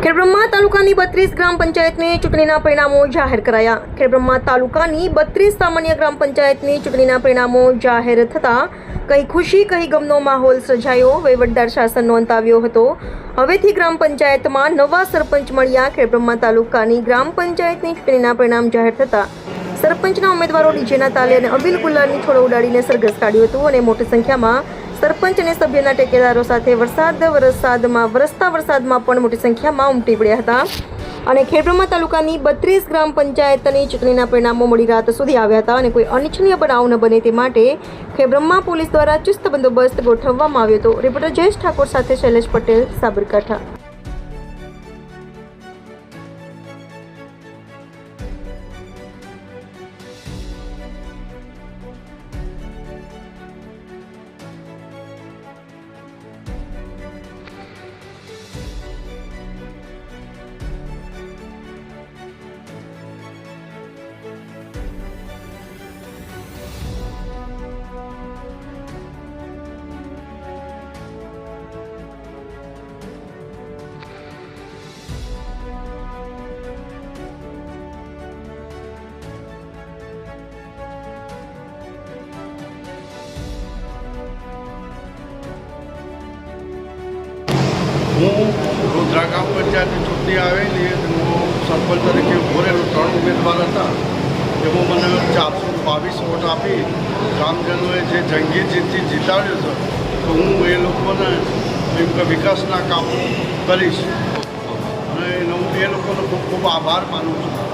ખેડબ્રહ્મા તાલુકાની 32 ગ્રામ પંચાયતની ચૂંટણીના પરિણામો જાહેર કરાયા. ખેડબ્રહ્મા તાલુકાની 32 સામાન્ય ગ્રામ પંચાયતની ચૂંટણીના પરિણામો જાહેર થતાં કઈ ખુશી કઈ ગમનો માહોલ સર્જાયો. વહીવટદાર શાસનનો અંત આવ્યો હતો. હવેથી ગ્રામ પંચાયતમાં નવા સરપંચ મળ્યા. ખેડબ્રહ્મા તાલુકાની ગ્રામ પંચાયતની ચૂંટણીના પરિણામ જાહેર થતાં સરપંચના ઉમેદવારો ડીજેના તાલે અને અબીલ ગુલાલની છોડો ઉડાડીને સરઘસ કાઢ્યું હતું અને મોટી સંખ્યામાં સરપંચ અને સભ્યના ટેકેદારો સાથે વરસતા વરસાદમાં પણ મોટી સંખ્યામાં ઉમટી પડ્યા હતા અને ખેડબ્રહ્મા તાલુકાની 32 ગ્રામ પંચાયતની ચૂંટણીના પરિણામો મોડી રાત સુધી આવ્યા હતા અને કોઈ અનિચ્છનીય બનાવ ન બને તે માટે ખેડબ્રહ્મા પોલીસ દ્વારા ચુસ્ત બંદોબસ્ત ગોઠવવામાં આવ્યો હતો. રિપોર્ટર જયેશ ઠાકોર સાથે શૈલેષ પટેલ, સાબરકાંઠા. હું રોધરા ગામ પંચાયતની ચૂંટણી આવેલી હું સરપંચ તરીકે ઉભો રહેલો. 3 ઉમેદવાર હતા. એમાં મને 422 વોટ આપી ગ્રામજનોએ જે જંગી જીતથી જીતાડ્યો છે. તો હું એ લોકોને એમ કે વિકાસના કામ કરીશ અને હું એ લોકોનો ખૂબ ખૂબ આભાર માનું છું.